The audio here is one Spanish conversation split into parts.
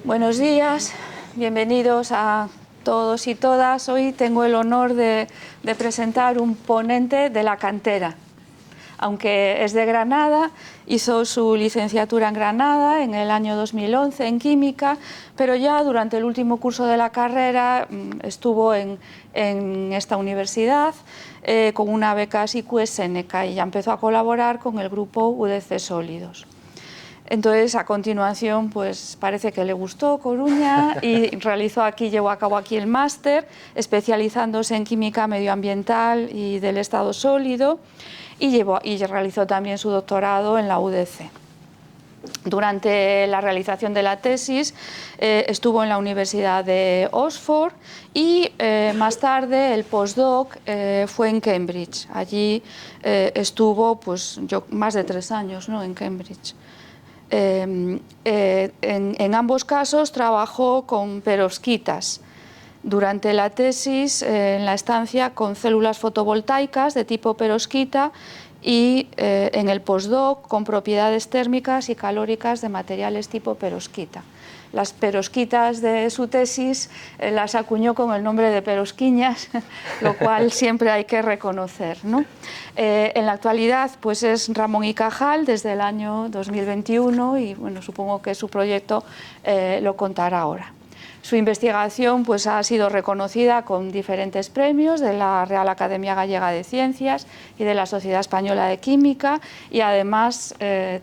Buenos días, bienvenidos a todos y todas. Hoy tengo el honor de presentar un ponente de la cantera. Aunque es de Granada, hizo su licenciatura en Granada en el año 2011 en Química, pero ya durante el último curso de la carrera estuvo en esta universidad con una beca SICUE Seneca y ya empezó a colaborar con el grupo UDC Sólidos. Entonces, a continuación, pues parece que le gustó Coruña y llevó a cabo aquí el máster, especializándose en química medioambiental y del estado sólido, y realizó también su doctorado en la UDC. Durante la realización de la tesis estuvo en la Universidad de Oxford y más tarde el postdoc fue en Cambridge. Allí estuvo más de 3 años, ¿no?, en Cambridge. En ambos casos trabajó con perovskitas. Durante la tesis, en la estancia con células fotovoltaicas de tipo perovskita y en el postdoc con propiedades térmicas y calóricas de materiales tipo perovskita. Las perovskitas de su tesis las acuñó con el nombre de perovskiñas, lo cual siempre hay que reconocer, ¿no? En la actualidad pues es Ramón y Cajal desde el año 2021 y bueno, supongo que su proyecto lo contará ahora. Su investigación pues, ha sido reconocida con diferentes premios de la Real Academia Gallega de Ciencias y de la Sociedad Española de Química y además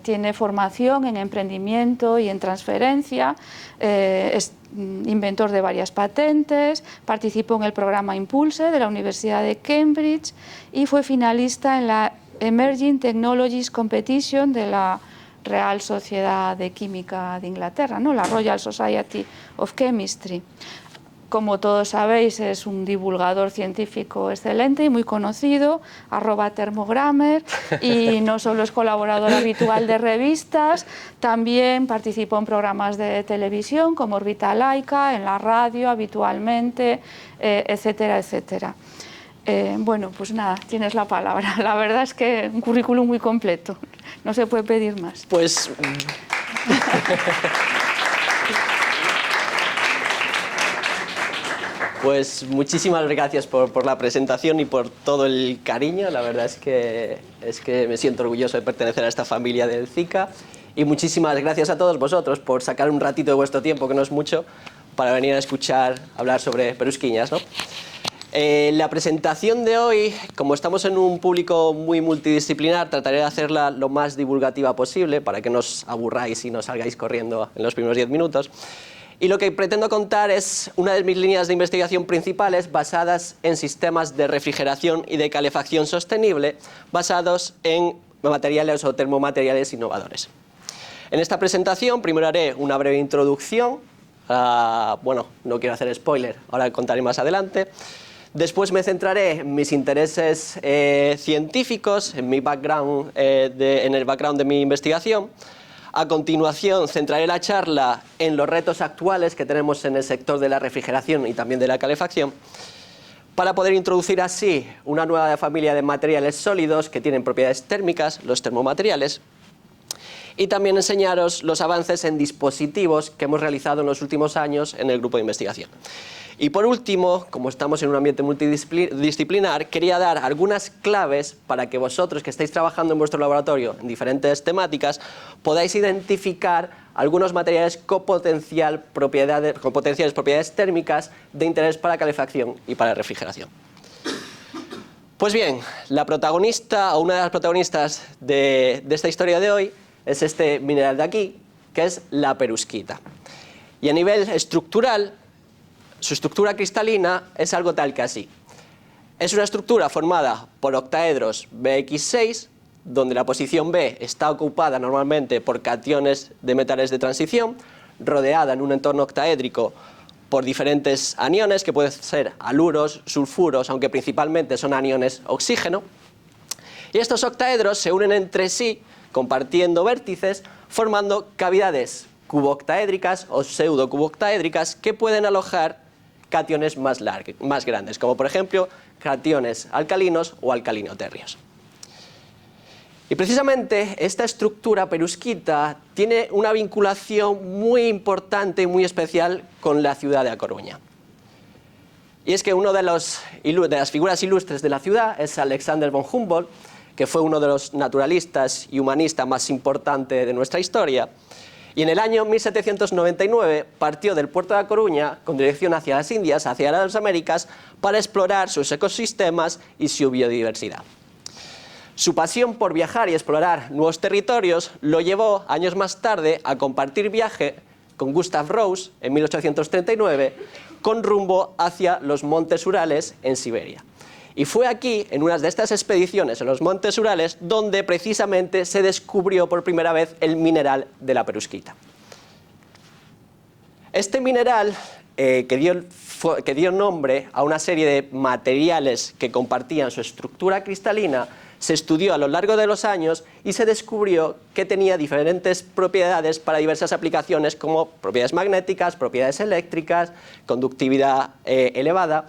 tiene formación en emprendimiento y en transferencia, es inventor de varias patentes, participó en el programa Impulse de la Universidad de Cambridge y fue finalista en la Emerging Technologies Competition de la Real Sociedad de Química de Inglaterra, ¿no?, la Royal Society of Chemistry. Como todos sabéis, es un divulgador científico excelente y muy conocido, @Thermogrammer, y no solo es colaborador habitual de revistas, también participó en programas de televisión como Orbita Laica, en la radio habitualmente, etcétera, etcétera. Bueno, pues nada, tienes la palabra. La verdad es que un currículum muy completo, no se puede pedir más. Pues muchísimas gracias por la presentación y por todo el cariño. La verdad es que me siento orgulloso de pertenecer a esta familia del CICA. Y muchísimas gracias a todos vosotros por sacar un ratito de vuestro tiempo, que no es mucho, para venir a escuchar hablar sobre perovskiñas, ¿no? La presentación de hoy, como estamos en un público muy multidisciplinar, trataré de hacerla lo más divulgativa posible para que no os aburráis y no salgáis corriendo en los primeros 10 minutos. Y lo que pretendo contar es una de mis líneas de investigación principales basadas en sistemas de refrigeración y de calefacción sostenible basados en materiales o termomateriales innovadores. En esta presentación primero haré una breve introducción, bueno, no quiero hacer spoiler, ahora contaré más adelante. Después me centraré en mis intereses científicos, en mi background, en el background de mi investigación. A continuación centraré la charla en los retos actuales que tenemos en el sector de la refrigeración y también de la calefacción, para poder introducir así una nueva familia de materiales sólidos que tienen propiedades térmicas, los termomateriales, y también enseñaros los avances en dispositivos que hemos realizado en los últimos años en el grupo de investigación. Y por último, como estamos en un ambiente multidisciplinar, quería dar algunas claves para que vosotros que estáis trabajando en vuestro laboratorio en diferentes temáticas podáis identificar algunos materiales con potenciales propiedades térmicas de interés para calefacción y para refrigeración. Pues bien, la protagonista o una de las protagonistas de esta historia de hoy es este mineral de aquí, que es la perovskita. Y a nivel estructural, su estructura cristalina es algo tal que así. Es una estructura formada por octaedros BX6, donde la posición B está ocupada normalmente por cationes de metales de transición, rodeada en un entorno octaédrico por diferentes aniones, que pueden ser haluros, sulfuros, aunque principalmente son aniones oxígeno. Y estos octaedros se unen entre sí, compartiendo vértices, formando cavidades cuboctaédricas o pseudocuboctaédricas que pueden alojar cationes más grandes, como por ejemplo cationes alcalinos o alcalinotérreos. Y precisamente esta estructura perusquita tiene una vinculación muy importante y muy especial con la ciudad de A Coruña. Y es que una de las figuras ilustres de la ciudad es Alexander von Humboldt, que fue uno de los naturalistas y humanistas más importantes de nuestra historia. Y en el año 1799 partió del puerto de A Coruña con dirección hacia las Indias, hacia las Américas, para explorar sus ecosistemas y su biodiversidad. Su pasión por viajar y explorar nuevos territorios lo llevó años más tarde a compartir viaje con Gustav Rose en 1839 con rumbo hacia los montes Urales en Siberia. Y fue aquí, en una de estas expediciones en los montes Urales, donde precisamente se descubrió por primera vez el mineral de la perusquita. Este mineral que dio nombre a una serie de materiales que compartían su estructura cristalina, se estudió a lo largo de los años y se descubrió que tenía diferentes propiedades para diversas aplicaciones, como propiedades magnéticas, propiedades eléctricas, conductividad elevada.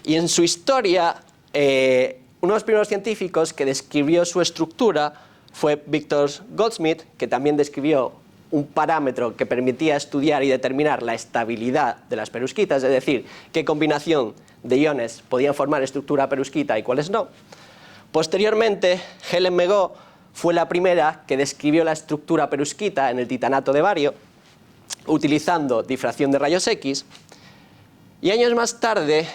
Y en su historia, uno de los primeros científicos que describió su estructura fue Victor Goldsmith, que también describió un parámetro que permitía estudiar y determinar la estabilidad de las perusquitas, es decir, qué combinación de iones podían formar estructura perusquita y cuáles no. Posteriormente, Helen Megó fue la primera que describió la estructura perusquita en el titanato de bario, utilizando difracción de rayos X, y años más tarde,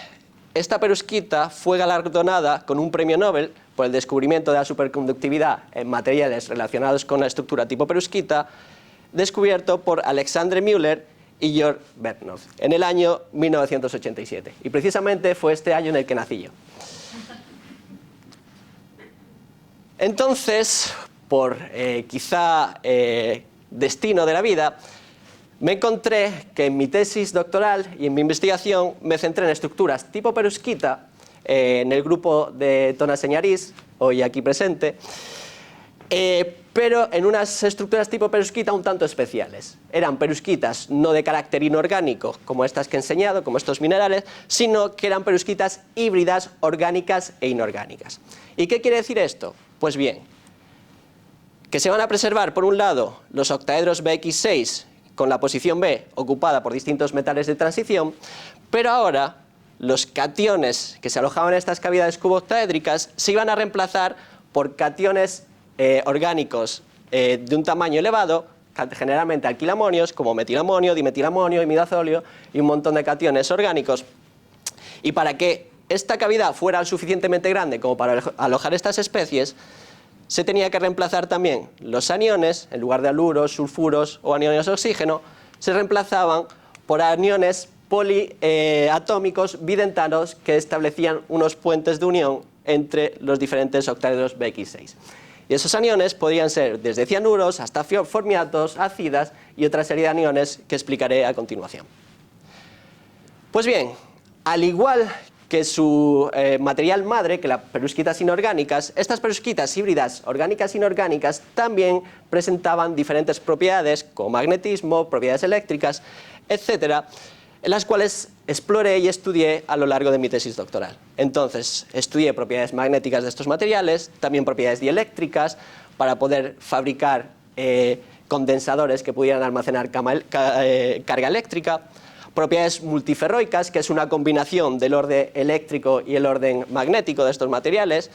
esta perusquita fue galardonada con un premio Nobel por el descubrimiento de la superconductividad en materiales relacionados con la estructura tipo perusquita, descubierto por Alexandre Müller y Georg Bernold en el año 1987. Y precisamente fue este año en el que nací yo. Entonces, por quizá destino de la vida, me encontré que en mi tesis doctoral y en mi investigación me centré en estructuras tipo perusquita, en el grupo de Tona Señarís, hoy aquí presente, pero en unas estructuras tipo perusquita un tanto especiales. Eran perusquitas no de carácter inorgánico, como estas que he enseñado, como estos minerales, sino que eran perusquitas híbridas, orgánicas e inorgánicas. ¿Y qué quiere decir esto? Pues bien, que se van a preservar, por un lado, los octaedros BX6 con la posición B ocupada por distintos metales de transición, pero ahora los cationes que se alojaban en estas cavidades cuboctaédricas se iban a reemplazar por cationes orgánicos de un tamaño elevado, generalmente alquilamonios, como metilamonio, dimetilamonio, imidazolio y un montón de cationes orgánicos. Y para que esta cavidad fuera suficientemente grande como para alojar estas especies, se tenía que reemplazar también los aniones, en lugar de aluros, sulfuros o aniones de oxígeno, se reemplazaban por aniones poliatómicos bidentanos que establecían unos puentes de unión entre los diferentes octaedros BX6. Y esos aniones podían ser desde cianuros hasta formiatos, ácidas y otra serie de aniones que explicaré a continuación. Pues bien, al igual que su material madre, que las perusquitas inorgánicas, estas perusquitas híbridas orgánicas e inorgánicas también presentaban diferentes propiedades, como magnetismo, propiedades eléctricas, etcétera, en las cuales exploré y estudié a lo largo de mi tesis doctoral. Entonces, estudié propiedades magnéticas de estos materiales, también propiedades dieléctricas, para poder fabricar condensadores que pudieran almacenar carga eléctrica, propiedades multiferroicas, que es una combinación del orden eléctrico y el orden magnético de estos materiales.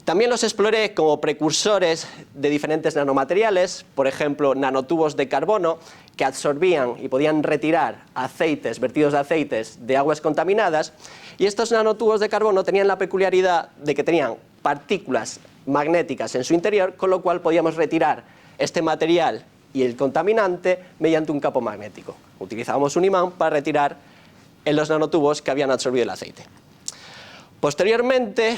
También los exploré como precursores de diferentes nanomateriales, por ejemplo, nanotubos de carbono que absorbían y podían retirar aceites, vertidos de aceites de aguas contaminadas, y estos nanotubos de carbono tenían la peculiaridad de que tenían partículas magnéticas en su interior, con lo cual podíamos retirar este material y el contaminante mediante un campo magnético. Utilizábamos un imán para retirar en los nanotubos que habían absorbido el aceite. Posteriormente,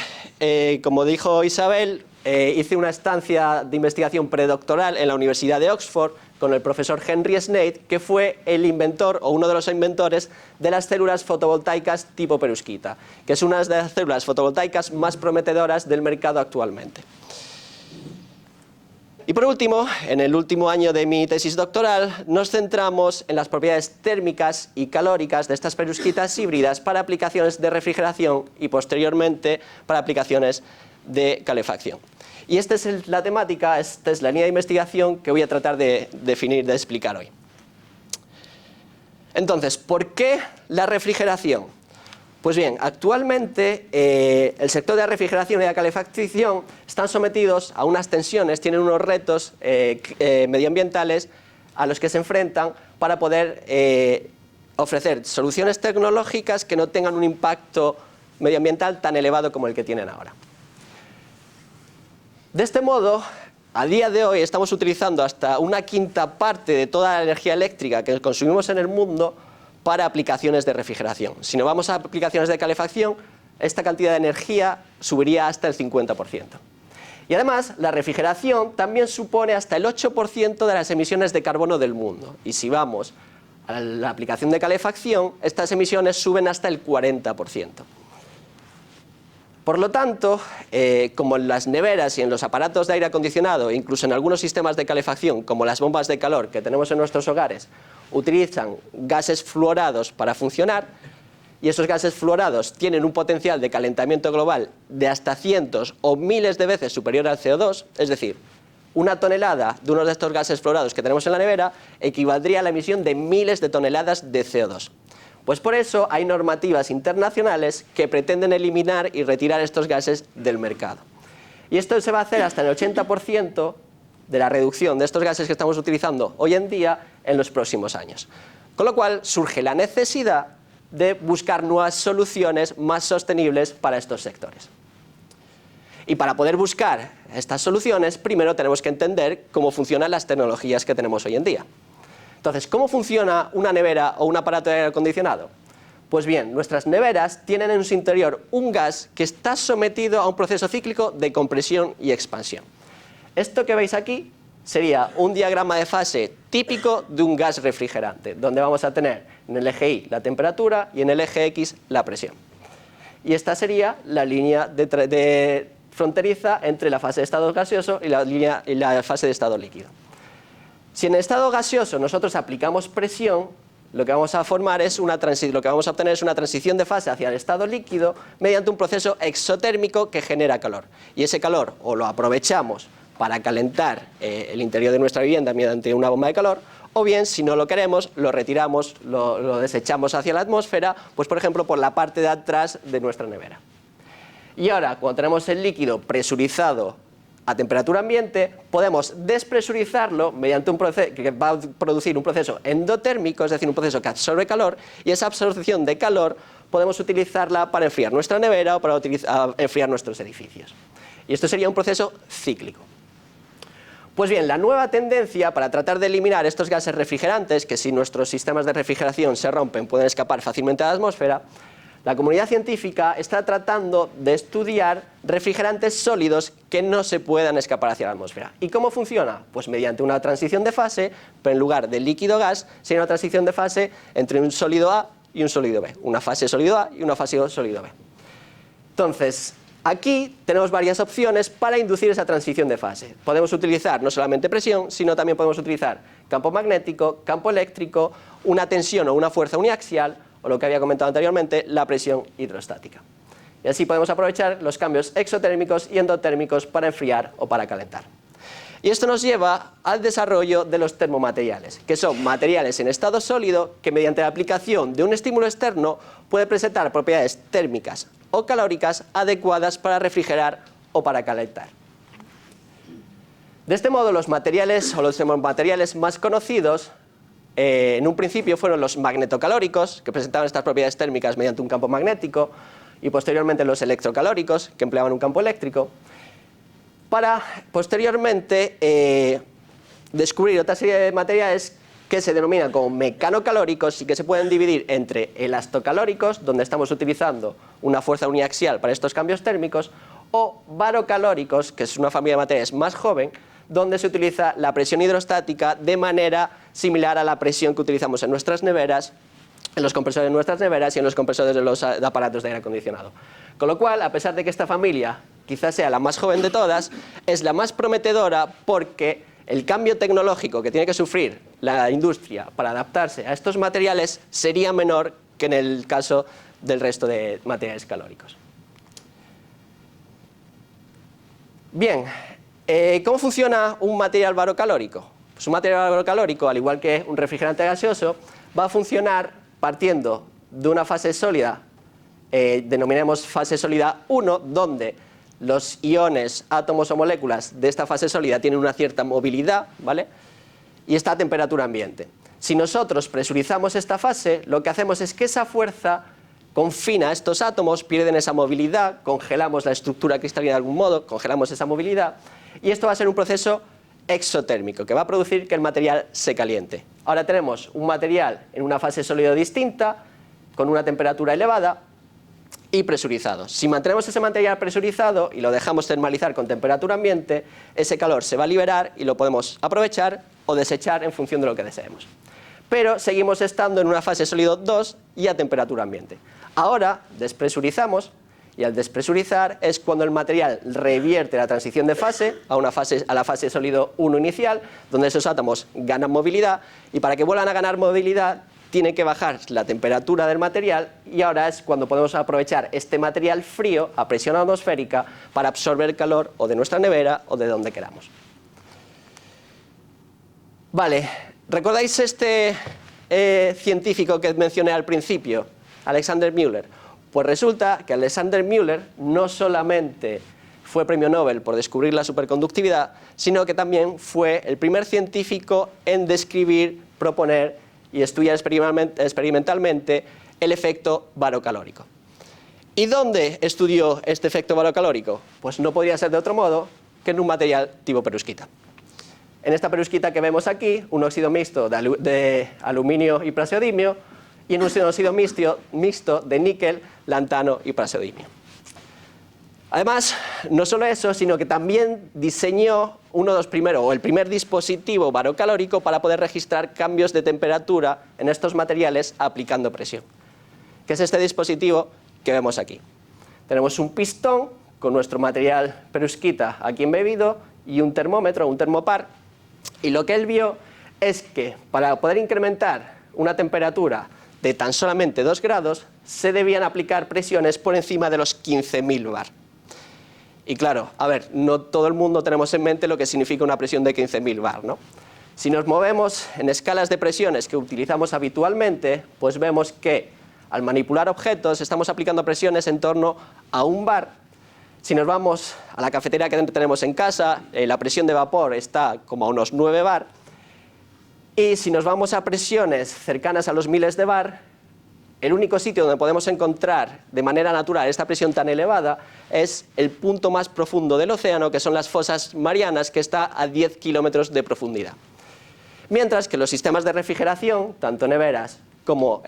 como dijo Isabel, hice una estancia de investigación predoctoral en la Universidad de Oxford con el profesor Henry Snaith, que fue el inventor o uno de los inventores de las células fotovoltaicas tipo perusquita, que es una de las células fotovoltaicas más prometedoras del mercado actualmente. Y por último, en el último año de mi tesis doctoral, nos centramos en las propiedades térmicas y calóricas de estas perusquitas híbridas para aplicaciones de refrigeración y posteriormente para aplicaciones de calefacción. Y esta es la temática, esta es la línea de investigación que voy a tratar de definir, de explicar hoy. Entonces, ¿por qué la refrigeración? Pues bien, actualmente el sector de la refrigeración y la calefacción están sometidos a unas tensiones, tienen unos retos medioambientales a los que se enfrentan para poder ofrecer soluciones tecnológicas que no tengan un impacto medioambiental tan elevado como el que tienen ahora. De este modo, a día de hoy estamos utilizando hasta una quinta parte de toda la energía eléctrica que consumimos en el mundo para aplicaciones de refrigeración. Si nos vamos a aplicaciones de calefacción, esta cantidad de energía subiría hasta el 50%. Y además, la refrigeración también supone hasta el 8% de las emisiones de carbono del mundo. Y si vamos a la aplicación de calefacción, estas emisiones suben hasta el 40%. Por lo tanto, como en las neveras y en los aparatos de aire acondicionado, incluso en algunos sistemas de calefacción, como las bombas de calor que tenemos en nuestros hogares, utilizan gases fluorados para funcionar, y esos gases fluorados tienen un potencial de calentamiento global de hasta cientos o miles de veces superior al CO2, es decir, una tonelada de uno de estos gases fluorados que tenemos en la nevera equivaldría a la emisión de miles de toneladas de CO2. Pues por eso hay normativas internacionales que pretenden eliminar y retirar estos gases del mercado. Y esto se va a hacer hasta el 80% de la reducción de estos gases que estamos utilizando hoy en día en los próximos años. Con lo cual surge la necesidad de buscar nuevas soluciones más sostenibles para estos sectores. Y para poder buscar estas soluciones, primero tenemos que entender cómo funcionan las tecnologías que tenemos hoy en día. Entonces, ¿cómo funciona una nevera o un aparato de aire acondicionado? Pues bien, nuestras neveras tienen en su interior un gas que está sometido a un proceso cíclico de compresión y expansión. Esto que veis aquí sería un diagrama de fase típico de un gas refrigerante, donde vamos a tener en el eje Y la temperatura y en el eje X la presión. Y esta sería la línea fronteriza entre la fase de estado gaseoso y la fase de estado líquido. Si en el estado gaseoso nosotros aplicamos presión, lo que vamos a obtener es una transición de fase hacia el estado líquido mediante un proceso exotérmico que genera calor. Y ese calor o lo aprovechamos para calentar el interior de nuestra vivienda mediante una bomba de calor, o bien, si no lo queremos, lo retiramos, lo desechamos hacia la atmósfera, pues por ejemplo por la parte de atrás de nuestra nevera. Y ahora, cuando tenemos el líquido presurizado a temperatura ambiente, podemos despresurizarlo mediante un proceso que va a producir un proceso endotérmico, es decir, un proceso que absorbe calor, y esa absorción de calor podemos utilizarla para enfriar nuestra nevera o para enfriar nuestros edificios. Y esto sería un proceso cíclico. Pues bien, la nueva tendencia para tratar de eliminar estos gases refrigerantes, que si nuestros sistemas de refrigeración se rompen pueden escapar fácilmente a la atmósfera, la comunidad científica está tratando de estudiar refrigerantes sólidos que no se puedan escapar hacia la atmósfera. ¿Y cómo funciona? Pues mediante una transición de fase, pero en lugar de líquido-gas, sería una transición de fase entre un sólido A y un sólido B. Una fase sólido A y una fase sólido B. Entonces, aquí tenemos varias opciones para inducir esa transición de fase. Podemos utilizar no solamente presión, sino también podemos utilizar campo magnético, campo eléctrico, una tensión o una fuerza uniaxial, o lo que había comentado anteriormente, la presión hidrostática. Y así podemos aprovechar los cambios exotérmicos y endotérmicos para enfriar o para calentar. Y esto nos lleva al desarrollo de los termomateriales, que son materiales en estado sólido que mediante la aplicación de un estímulo externo puede presentar propiedades térmicas o calóricas adecuadas para refrigerar o para calentar. De este modo, los materiales o los termomateriales más conocidos en un principio fueron los magnetocalóricos, que presentaban estas propiedades térmicas mediante un campo magnético, y posteriormente los electrocalóricos, que empleaban un campo eléctrico, para posteriormente descubrir otra serie de materiales que se denominan como mecanocalóricos y que se pueden dividir entre elastocalóricos, donde estamos utilizando una fuerza uniaxial para estos cambios térmicos, o barocalóricos, que es una familia de materiales más joven, donde se utiliza la presión hidrostática de manera similar a la presión que utilizamos en nuestras neveras, en los compresores de nuestras neveras y en los compresores de los aparatos de aire acondicionado. Con lo cual, a pesar de que esta familia quizás sea la más joven de todas, es la más prometedora porque el cambio tecnológico que tiene que sufrir la industria para adaptarse a estos materiales sería menor que en el caso del resto de materiales calóricos. Bien, ¿cómo funciona un material barocalórico? Pues un material barocalórico, al igual que un refrigerante gaseoso, va a funcionar partiendo de una fase sólida, denominemos fase sólida 1, donde los iones, átomos o moléculas de esta fase sólida tienen una cierta movilidad, ¿vale? Y está a temperatura ambiente. Si nosotros presurizamos esta fase, lo que hacemos es que esa fuerza confina a estos átomos, pierden esa movilidad, congelamos la estructura cristalina de algún modo, congelamos esa movilidad, y esto va a ser un proceso exotérmico, que va a producir que el material se caliente. Ahora tenemos un material en una fase sólida distinta, con una temperatura elevada y presurizado. Si mantenemos ese material presurizado y lo dejamos termalizar con temperatura ambiente, ese calor se va a liberar y lo podemos aprovechar o desechar en función de lo que deseemos. Pero seguimos estando en una fase sólido 2 y a temperatura ambiente. Ahora despresurizamos, y al despresurizar es cuando el material revierte la transición de fase a la fase sólido 1 inicial, donde esos átomos ganan movilidad, y para que vuelvan a ganar movilidad tiene que bajar la temperatura del material, y ahora es cuando podemos aprovechar este material frío a presión atmosférica para absorber calor o de nuestra nevera o de donde queramos. Vale, ¿recordáis este científico que mencioné al principio, Alexander Müller? Pues resulta que Alexander Müller no solamente fue premio Nobel por descubrir la superconductividad, sino que también fue el primer científico en describir, proponer y estudiar experimentalmente el efecto barocalórico. ¿Y dónde estudió este efecto barocalórico? Pues no podría ser de otro modo que en un material tipo perovskita. En esta perovskita que vemos aquí, un óxido mixto de aluminio y praseodimio, y en un óxido mixto de níquel, lantano y praseodimio. Además, no solo eso, sino que también diseñó el primer dispositivo barocalórico para poder registrar cambios de temperatura en estos materiales aplicando presión, que es este dispositivo que vemos aquí. Tenemos un pistón con nuestro material perovskita aquí embebido y un termómetro, un termopar, y lo que él vio es que para poder incrementar una temperatura de tan solamente 2 grados, se debían aplicar presiones por encima de los 15.000 bar. Y claro, a ver, no todo el mundo tenemos en mente lo que significa una presión de 15.000 bar, ¿no? Si nos movemos en escalas de presiones que utilizamos habitualmente, pues vemos que al manipular objetos estamos aplicando presiones en torno a 1 bar. Si nos vamos a la cafetera que tenemos en casa, la presión de vapor está como a unos 9 bar. Y si nos vamos a presiones cercanas a los miles de bar, el único sitio donde podemos encontrar de manera natural esta presión tan elevada es el punto más profundo del océano, que son las fosas marianas, que está a 10 kilómetros de profundidad. Mientras que los sistemas de refrigeración, tanto neveras como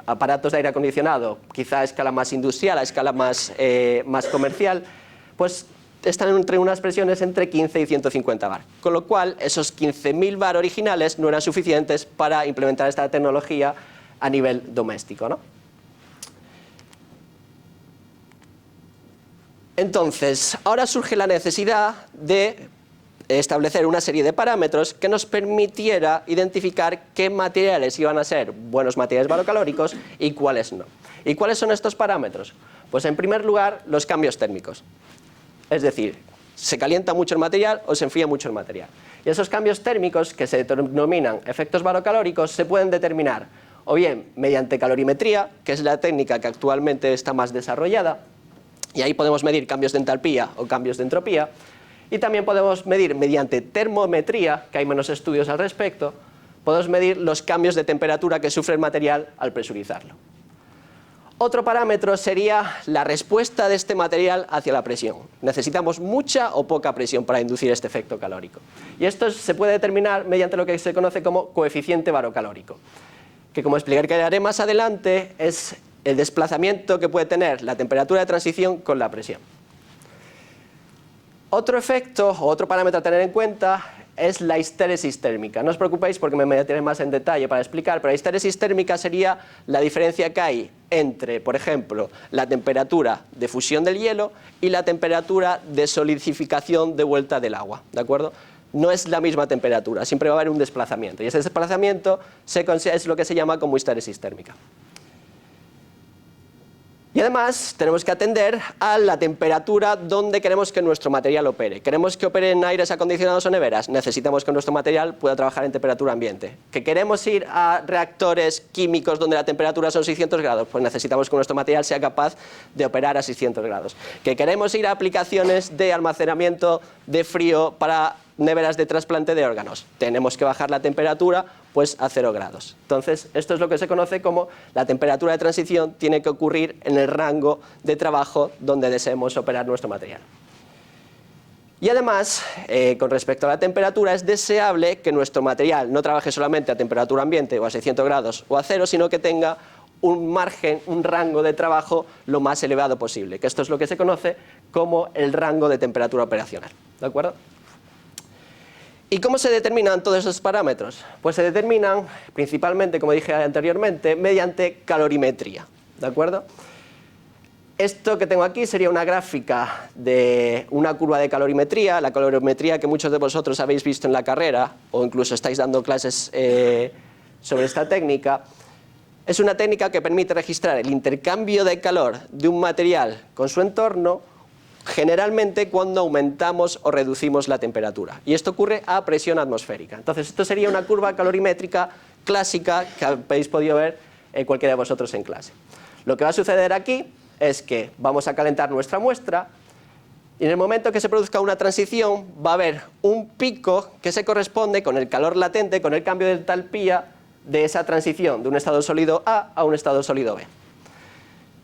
aparatos de aire acondicionado, quizá a escala más industrial, a escala más comercial, pues están entre unas presiones entre 15 y 150 bar. Con lo cual, esos 15.000 bar originales no eran suficientes para implementar esta tecnología a nivel doméstico, ¿no? Entonces, ahora surge la necesidad de establecer una serie de parámetros que nos permitiera identificar qué materiales iban a ser buenos materiales barocalóricos y cuáles no. ¿Y cuáles son estos parámetros? Pues en primer lugar, los cambios térmicos. Es decir, se calienta mucho el material o se enfría mucho el material. Y esos cambios térmicos, que se denominan efectos barocalóricos, se pueden determinar o bien mediante calorimetría, que es la técnica que actualmente está más desarrollada, y ahí podemos medir cambios de entalpía o cambios de entropía, y también podemos medir mediante termometría, que hay menos estudios al respecto, podemos medir los cambios de temperatura que sufre el material al presurizarlo. Otro parámetro sería la respuesta de este material hacia la presión. Necesitamos mucha o poca presión para inducir este efecto calórico. Y esto se puede determinar mediante lo que se conoce como coeficiente barocalórico, que, como explicaré más adelante, es el desplazamiento que puede tener la temperatura de transición con la presión. Otro efecto o otro parámetro a tener en cuenta es la histéresis térmica. No os preocupéis porque me meteré más en detalle para explicar, pero la histéresis térmica sería la diferencia que hay entre, por ejemplo, la temperatura de fusión del hielo y la temperatura de solidificación de vuelta del agua, ¿de acuerdo? No es la misma temperatura, siempre va a haber un desplazamiento, y ese desplazamiento es lo que se llama como histéresis térmica. Y además tenemos que atender a la temperatura donde queremos que nuestro material opere. ¿Queremos que opere en aires acondicionados o neveras? Necesitamos que nuestro material pueda trabajar en temperatura ambiente. ¿Que queremos ir a reactores químicos donde la temperatura son 600 grados? Pues necesitamos que nuestro material sea capaz de operar a 600 grados. ¿Que queremos ir a aplicaciones de almacenamiento de frío para neveras de trasplante de órganos? Tenemos que bajar la temperatura pues a 0 grados. Entonces, esto es lo que se conoce como la temperatura de transición tiene que ocurrir en el rango de trabajo donde deseemos operar nuestro material. Y además, con respecto a la temperatura, es deseable que nuestro material no trabaje solamente a temperatura ambiente o a 600 grados o a 0, sino que tenga un margen, un rango de trabajo lo más elevado posible, que esto es lo que se conoce como el rango de temperatura operacional. ¿De acuerdo? ¿Y cómo se determinan todos esos parámetros? Pues se determinan principalmente, como dije anteriormente, mediante calorimetría. ¿De acuerdo? Esto que tengo aquí sería una gráfica de una curva de calorimetría, la calorimetría que muchos de vosotros habéis visto en la carrera o incluso estáis dando clases sobre esta técnica. Es una técnica que permite registrar el intercambio de calor de un material con su entorno, generalmente cuando aumentamos o reducimos la temperatura. Y esto ocurre a presión atmosférica. Entonces, esto sería una curva calorimétrica clásica que habéis podido ver cualquiera de vosotros en clase. Lo que va a suceder aquí es que vamos a calentar nuestra muestra y en el momento que se produzca una transición va a haber un pico que se corresponde con el calor latente, con el cambio de entalpía de esa transición de un estado sólido A un estado sólido B.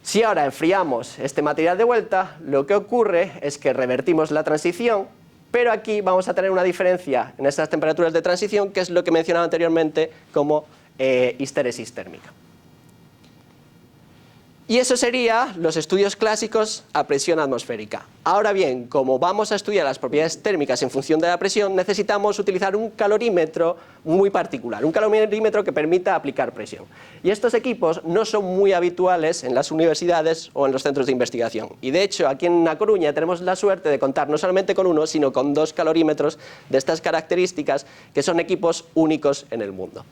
Si ahora enfriamos este material de vuelta, lo que ocurre es que revertimos la transición, pero aquí vamos a tener una diferencia en estas temperaturas de transición, que es lo que mencionaba anteriormente como histéresis térmica. Y eso sería los estudios clásicos a presión atmosférica. Ahora bien, como vamos a estudiar las propiedades térmicas en función de la presión, necesitamos utilizar un calorímetro muy particular, un calorímetro que permita aplicar presión. Y estos equipos no son muy habituales en las universidades o en los centros de investigación. Y de hecho, aquí en A Coruña tenemos la suerte de contar no solamente con uno, sino con 2 calorímetros de estas características, que son equipos únicos en el mundo.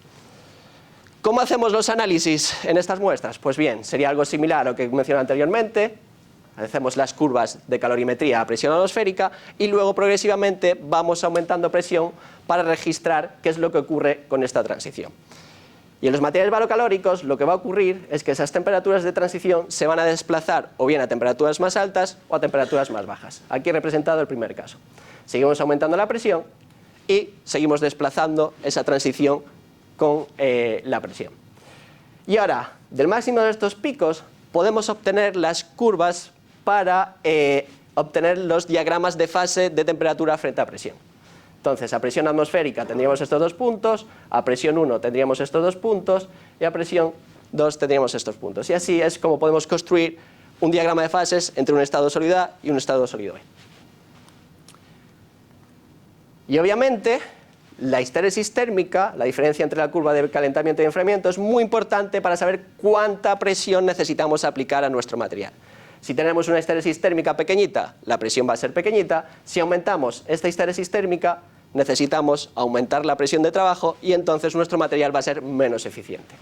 ¿Cómo hacemos los análisis en estas muestras? Pues bien, sería algo similar a lo que mencioné anteriormente. Hacemos las curvas de calorimetría a presión atmosférica y luego progresivamente vamos aumentando presión para registrar qué es lo que ocurre con esta transición. Y en los materiales barocalóricos lo que va a ocurrir es que esas temperaturas de transición se van a desplazar o bien a temperaturas más altas o a temperaturas más bajas. Aquí he representado el primer caso. Seguimos aumentando la presión y seguimos desplazando esa transición con la presión. Y ahora, del máximo de estos picos, podemos obtener las curvas para obtener los diagramas de fase de temperatura frente a presión. Entonces, a presión atmosférica tendríamos estos 2 puntos, a presión 1 tendríamos estos 2 puntos y a presión 2 tendríamos estos puntos. Y así es como podemos construir un diagrama de fases entre un estado sólido A y un estado sólido B. Y obviamente, la histéresis térmica, la diferencia entre la curva de calentamiento y enfriamiento, es muy importante para saber cuánta presión necesitamos aplicar a nuestro material. Si tenemos una histéresis térmica pequeñita, la presión va a ser pequeñita. Si aumentamos esta histéresis térmica, necesitamos aumentar la presión de trabajo y entonces nuestro material va a ser menos eficiente.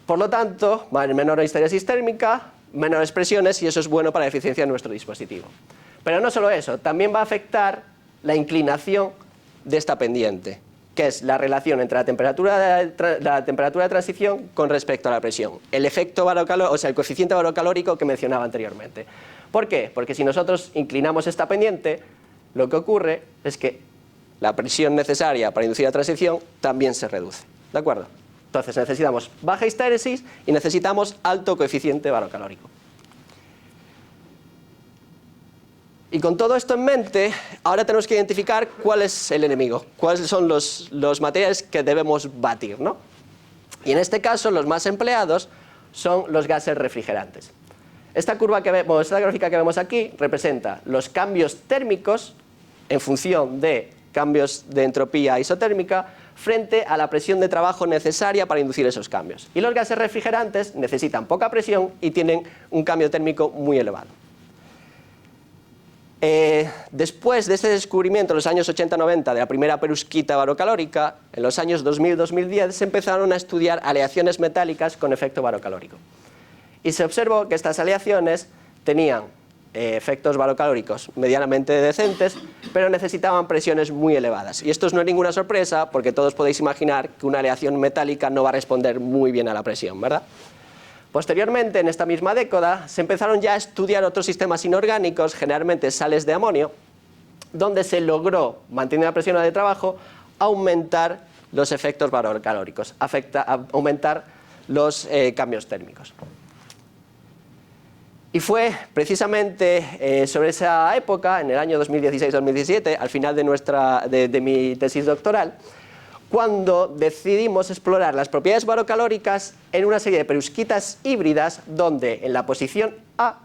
Por lo tanto, menor histéresis térmica, menores presiones, y eso es bueno para la eficiencia de nuestro dispositivo. Pero no solo eso, también va a afectar la inclinación de esta pendiente, que es la relación entre la temperatura de transición con respecto a la presión, el efecto barocalórico, o sea, el coeficiente barocalórico que mencionaba anteriormente. ¿Por qué? Porque si nosotros inclinamos esta pendiente, lo que ocurre es que la presión necesaria para inducir la transición también se reduce. ¿De acuerdo? Entonces necesitamos baja histéresis y necesitamos alto coeficiente barocalórico. Y con todo esto en mente, ahora tenemos que identificar cuál es el enemigo, cuáles son los materiales que debemos batir, ¿no? Y en este caso, los más empleados son los gases refrigerantes. Esta gráfica que vemos aquí representa los cambios térmicos en función de cambios de entropía isotérmica frente a la presión de trabajo necesaria para inducir esos cambios. Y los gases refrigerantes necesitan poca presión y tienen un cambio térmico muy elevado. Después de este descubrimiento en los años 80-90 de la primera perusquita barocalórica, en los años 2000-2010 se empezaron a estudiar aleaciones metálicas con efecto barocalórico. y se observó que estas aleaciones tenían efectos barocalóricos medianamente decentes, pero necesitaban presiones muy elevadas. Y esto no es ninguna sorpresa, porque todos podéis imaginar que una aleación metálica no va a responder muy bien a la presión, ¿verdad? Posteriormente, en esta misma década, se empezaron ya a estudiar otros sistemas inorgánicos, generalmente sales de amonio, donde se logró, manteniendo la presión de trabajo, aumentar los efectos barocalóricos, aumentar los cambios térmicos. Y fue precisamente sobre esa época, en el año 2016-2017, al final de mi tesis doctoral, cuando decidimos explorar las propiedades barocalóricas en una serie de perovskitas híbridas, donde en la posición A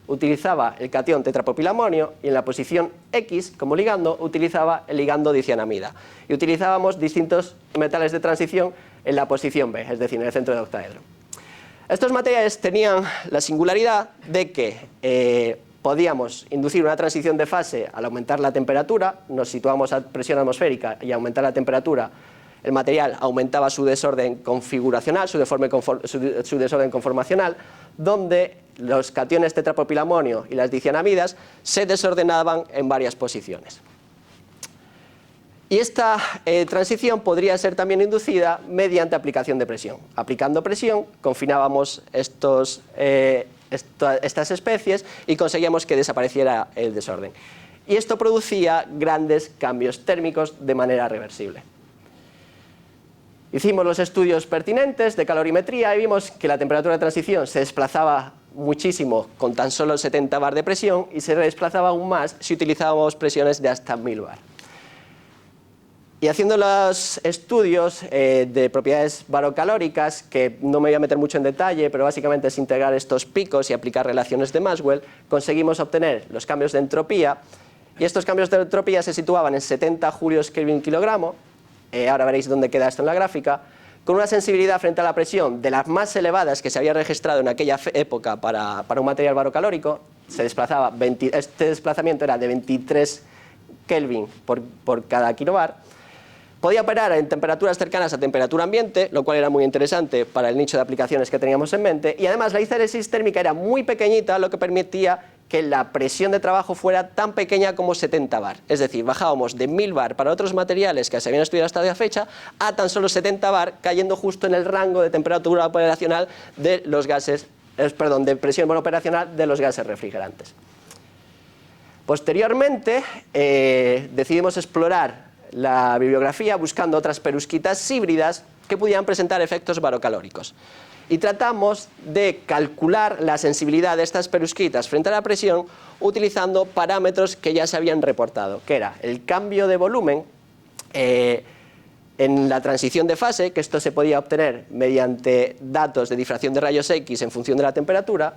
utilizaba el catión tetrapropilamonio y en la posición X, como ligando, utilizaba el ligando dicianamida. Y utilizábamos distintos metales de transición en la posición B, es decir, en el centro de octaedro. Estos materiales tenían la singularidad de que podíamos inducir una transición de fase al aumentar la temperatura, nos situamos a presión atmosférica y aumentar la temperatura, el material aumentaba su desorden configuracional, su desorden conformacional, donde los cationes tetrapropilamonio y las dicianamidas se desordenaban en varias posiciones. Y esta transición podría ser también inducida mediante aplicación de presión. Aplicando presión, confinábamos estas especies y conseguíamos que desapareciera el desorden. Y esto producía grandes cambios térmicos de manera reversible. Hicimos los estudios pertinentes de calorimetría y vimos que la temperatura de transición se desplazaba muchísimo con tan solo 70 bar de presión y se desplazaba aún más si utilizábamos presiones de hasta 1000 bar. Y haciendo los estudios de propiedades barocalóricas, que no me voy a meter mucho en detalle, pero básicamente es integrar estos picos y aplicar relaciones de Maxwell, conseguimos obtener los cambios de entropía, y estos cambios de entropía se situaban en 70 julios Kelvin kilogramo, ahora veréis dónde queda esto en la gráfica, con una sensibilidad frente a la presión de las más elevadas que se había registrado en aquella época para un material barocalórico. Este desplazamiento era de 23 Kelvin por cada kilobar. Podía operar en temperaturas cercanas a temperatura ambiente, lo cual era muy interesante para el nicho de aplicaciones que teníamos en mente, y además la histérisis térmica era muy pequeñita, lo que permitía que la presión de trabajo fuera tan pequeña como 70 bar. Es decir, bajábamos de 1000 bar para otros materiales que se habían estudiado hasta la fecha a tan solo 70 bar, cayendo justo en el rango de temperatura operacional de los gases, de presión operacional de los gases refrigerantes. Posteriormente, decidimos explorar la bibliografía buscando otras perovskitas híbridas que pudieran presentar efectos barocalóricos. Y tratamos de calcular la sensibilidad de estas perovskitas frente a la presión utilizando parámetros que ya se habían reportado, que era el cambio de volumen en la transición de fase, que esto se podía obtener mediante datos de difracción de rayos X en función de la temperatura,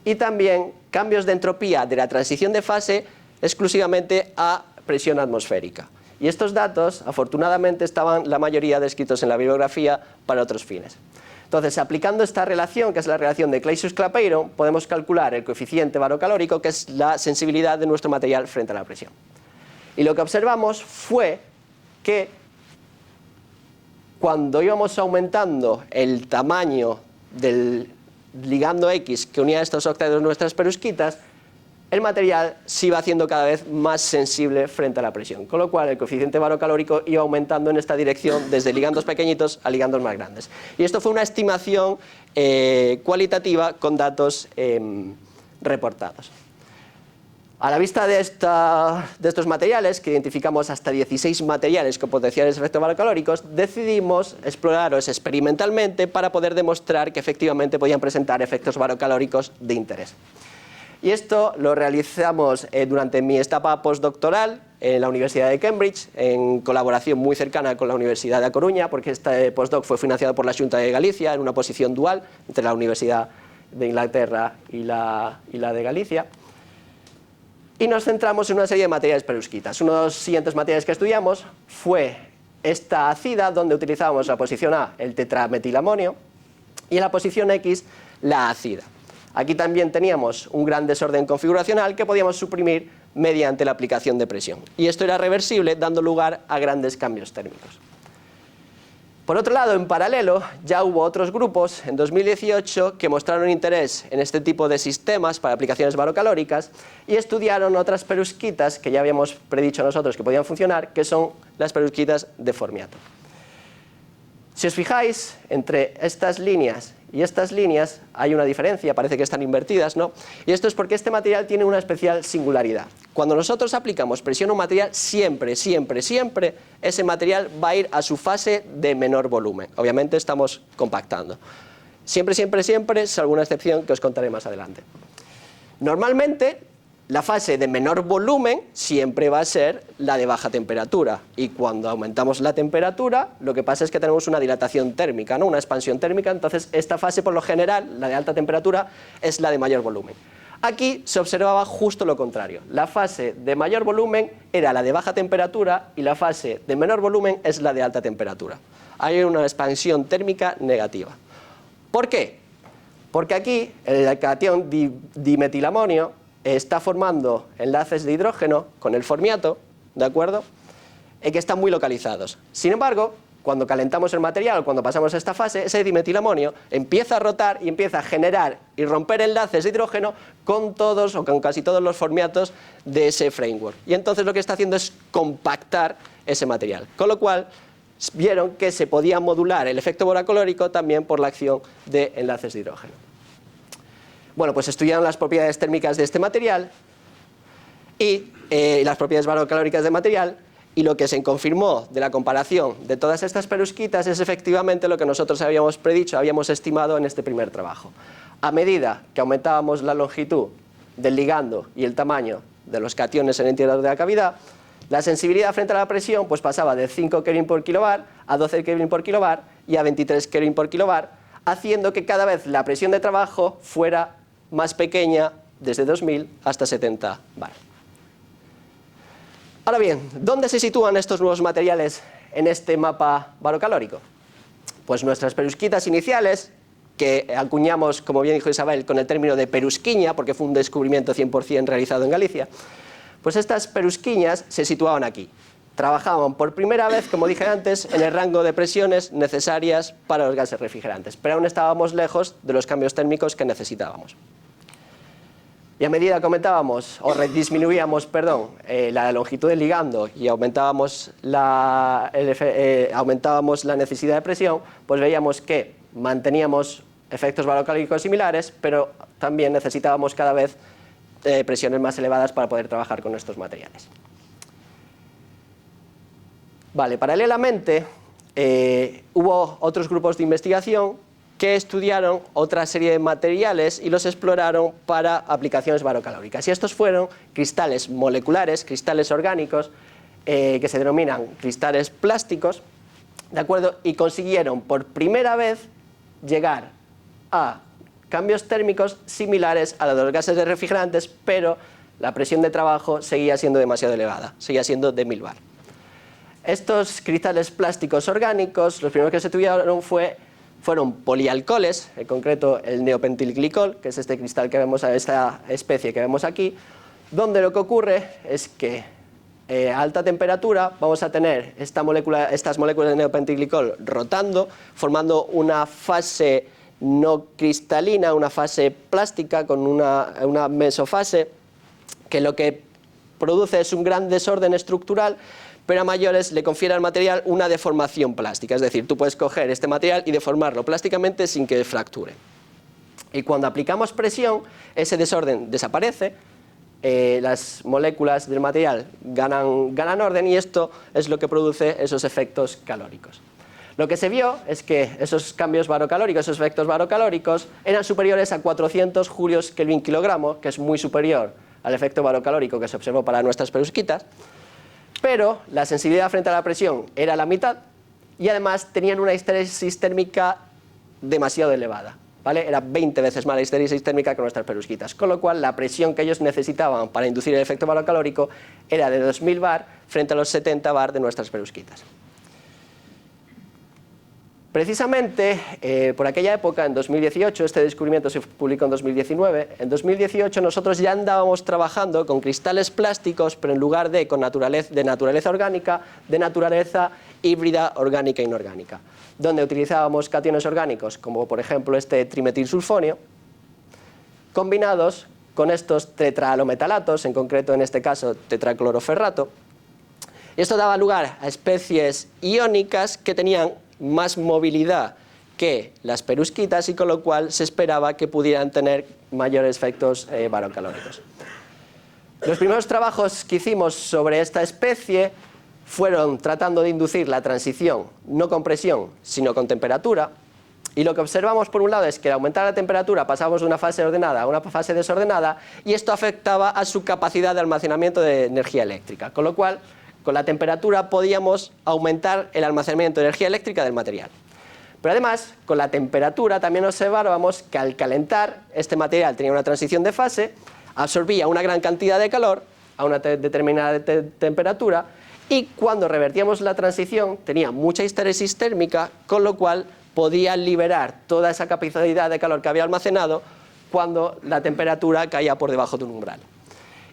y también cambios de entropía de la transición de fase exclusivamente a presión atmosférica. Y estos datos, afortunadamente, estaban la mayoría descritos en la bibliografía para otros fines. Entonces, aplicando esta relación, que es la relación de Clapeyron, podemos calcular el coeficiente barocalórico, que es la sensibilidad de nuestro material frente a la presión. Y lo que observamos fue que cuando íbamos aumentando el tamaño del ligando X que unía estos octaedros nuestras perovskitas, el material se iba haciendo cada vez más sensible frente a la presión, con lo cual el coeficiente barocalórico iba aumentando en esta dirección desde ligandos pequeñitos a ligandos más grandes. Y esto fue una estimación cualitativa con datos reportados. A la vista de estos materiales, que identificamos hasta 16 materiales con potenciales efectos barocalóricos, decidimos explorarlos experimentalmente para poder demostrar que efectivamente podían presentar efectos barocalóricos de interés. Y esto lo realizamos durante mi etapa postdoctoral en la Universidad de Cambridge, en colaboración muy cercana con la Universidad de A Coruña, porque este postdoc fue financiado por la Xunta de Galicia en una posición dual entre la Universidad de Inglaterra y la de Galicia. Y nos centramos en una serie de materiales perovskitas. Uno de los siguientes materiales que estudiamos fue esta acida, donde utilizábamos la posición A, el tetrametilamonio, y en la posición X, la acida. Aquí también teníamos un gran desorden configuracional que podíamos suprimir mediante la aplicación de presión. Y esto era reversible, dando lugar a grandes cambios térmicos. Por otro lado, en paralelo, ya hubo otros grupos en 2018 que mostraron interés en este tipo de sistemas para aplicaciones barocalóricas y estudiaron otras perusquitas que ya habíamos predicho nosotros que podían funcionar, que son las perusquitas de Formiato. Si os fijáis, entre estas líneas y estas líneas hay una diferencia, parece que están invertidas, ¿no? Y esto es porque este material tiene una especial singularidad. Cuando nosotros aplicamos presión a un material, siempre ese material va a ir a su fase de menor volumen. Obviamente estamos compactando. Siempre, salvo una excepción que os contaré más adelante. Normalmente, la fase de menor volumen siempre va a ser la de baja temperatura, y cuando aumentamos la temperatura lo que pasa es que tenemos una dilatación térmica, ¿no? Una expansión térmica, entonces esta fase por lo general, la de alta temperatura, es la de mayor volumen. Aquí se observaba justo lo contrario, la fase de mayor volumen era la de baja temperatura y la fase de menor volumen es la de alta temperatura. Hay una expansión térmica negativa. ¿Por qué? Porque aquí el catión dimetilamonio está formando enlaces de hidrógeno con el formiato, ¿de acuerdo? Que están muy localizados. Sin embargo, cuando calentamos el material, cuando pasamos a esta fase, ese dimetilamonio empieza a rotar y empieza a generar y romper enlaces de hidrógeno con todos o con casi todos los formiatos de ese framework. Y entonces lo que está haciendo es compactar ese material. Con lo cual, vieron que se podía modular el efecto barocalórico también por la acción de enlaces de hidrógeno. Bueno, pues estudiaron las propiedades térmicas de este material y las propiedades barocalóricas del material, y lo que se confirmó de la comparación de todas estas perusquitas es efectivamente lo que nosotros habíamos predicho, habíamos estimado en este primer trabajo. A medida que aumentábamos la longitud del ligando y el tamaño de los cationes en el interior de la cavidad, la sensibilidad frente a la presión pues pasaba de 5 Kelvin por kilobar a 12 Kelvin por kilobar y a 23 Kelvin por kilobar, haciendo que cada vez la presión de trabajo fuera más pequeña, desde 2000 hasta 70 bar. Ahora bien, ¿dónde se sitúan estos nuevos materiales en este mapa barocalórico? Pues nuestras perusquitas iniciales, que acuñamos, como bien dijo Isabel, con el término de perusquiña, porque fue un descubrimiento 100% realizado en Galicia, pues estas perusquiñas se situaban aquí. Trabajaban por primera vez, como dije antes, en el rango de presiones necesarias para los gases refrigerantes, pero aún estábamos lejos de los cambios térmicos que necesitábamos. Y a medida que aumentábamos, o disminuíamos, la longitud del ligando y aumentábamos la necesidad de presión, pues veíamos que manteníamos efectos barocalóricos similares, pero también necesitábamos cada vez presiones más elevadas para poder trabajar con estos materiales. Vale, paralelamente hubo otros grupos de investigación que estudiaron otra serie de materiales y los exploraron para aplicaciones barocalóricas. Y estos fueron cristales moleculares, cristales orgánicos, que se denominan cristales plásticos, ¿de acuerdo? Y consiguieron por primera vez llegar a cambios térmicos similares a los de los gases de refrigerantes, pero la presión de trabajo seguía siendo demasiado elevada, seguía siendo de 1000 bar. Estos cristales plásticos orgánicos, los primeros que se estudiaron fueron polialcoholes, en concreto el neopentilglicol, que es este cristal que vemos, esta especie que vemos aquí, donde lo que ocurre es que a alta temperatura vamos a tener estas moléculas de neopentilglicol rotando, formando una fase no cristalina, una fase plástica con una mesofase, que lo que produce es un gran desorden estructural, pero a mayores le confiere al material una deformación plástica, es decir, tú puedes coger este material y deformarlo plásticamente sin que fracture. Y cuando aplicamos presión, ese desorden desaparece, las moléculas del material ganan orden y esto es lo que produce esos efectos calóricos. Lo que se vio es que esos cambios barocalóricos, esos efectos barocalóricos, eran superiores a 400 julios Kelvin kilogramo, que es muy superior al efecto barocalórico que se observó para nuestras perusquitas, pero la sensibilidad frente a la presión era la mitad y además tenían una histéresis térmica demasiado elevada, ¿vale? Era 20 veces más la histéresis térmica que nuestras perusquitas, con lo cual la presión que ellos necesitaban para inducir el efecto barocalórico era de 2000 bar frente a los 70 bar de nuestras perusquitas. Precisamente por aquella época, en 2018, este descubrimiento se publicó en 2019, en 2018 nosotros ya andábamos trabajando con cristales plásticos, pero en lugar de naturaleza orgánica, de naturaleza híbrida orgánica e inorgánica, donde utilizábamos cationes orgánicos, como por ejemplo este trimetilsulfonio, combinados con estos tetrahalometalatos, en concreto en este caso tetracloroferrato. Esto daba lugar a especies iónicas que tenían más movilidad que las perusquitas y con lo cual se esperaba que pudieran tener mayores efectos barocalóricos. Los primeros trabajos que hicimos sobre esta especie fueron tratando de inducir la transición no con presión sino con temperatura, y lo que observamos por un lado es que al aumentar la temperatura pasábamos de una fase ordenada a una fase desordenada, y esto afectaba a su capacidad de almacenamiento de energía eléctrica, con lo cual con la temperatura podíamos aumentar el almacenamiento de energía eléctrica del material. Pero además, con la temperatura también observábamos que al calentar este material tenía una transición de fase, absorbía una gran cantidad de calor a una determinada temperatura, y cuando revertíamos la transición tenía mucha histéresis térmica, con lo cual podía liberar toda esa capacidad de calor que había almacenado cuando la temperatura caía por debajo de un umbral.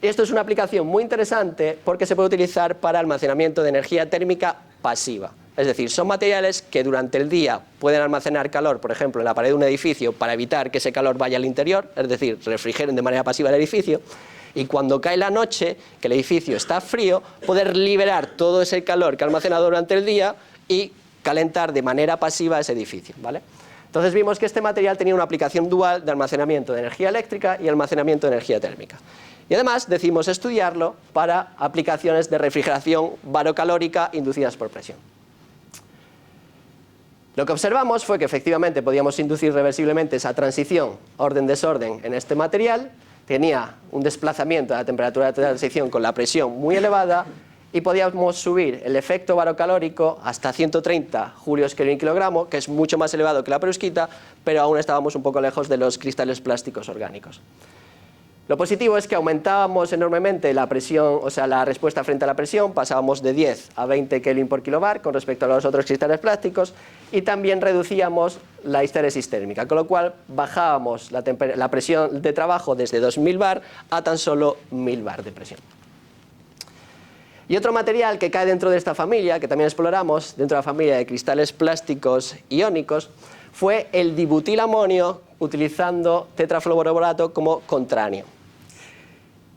Esto es una aplicación muy interesante porque se puede utilizar para almacenamiento de energía térmica pasiva. Es decir, son materiales que durante el día pueden almacenar calor, por ejemplo, en la pared de un edificio para evitar que ese calor vaya al interior, es decir, refrigeren de manera pasiva el edificio, y cuando cae la noche, que el edificio está frío, poder liberar todo ese calor que ha almacenado durante el día y calentar de manera pasiva ese edificio, ¿vale? Entonces vimos que este material tenía una aplicación dual de almacenamiento de energía eléctrica y almacenamiento de energía térmica. Y además decidimos estudiarlo para aplicaciones de refrigeración barocalórica inducidas por presión. Lo que observamos fue que efectivamente podíamos inducir reversiblemente esa transición orden-desorden en este material, tenía un desplazamiento de la temperatura de transición con la presión muy elevada, y podíamos subir el efecto barocalórico hasta 130 julios Kelvin kilogramo, que es mucho más elevado que la perusquita, pero aún estábamos un poco lejos de los cristales plásticos orgánicos. Lo positivo es que aumentábamos enormemente la presión, o sea, la respuesta frente a la presión, pasábamos de 10 a 20 Kelvin por kilobar con respecto a los otros cristales plásticos, y también reducíamos la histéresis térmica, con lo cual bajábamos la presión de trabajo desde 2000 bar a tan solo 1000 bar de presión. Y otro material que cae dentro de esta familia, que también exploramos, dentro de la familia de cristales plásticos iónicos, fue el dibutilamonio utilizando tetrafluoroborato como contranio.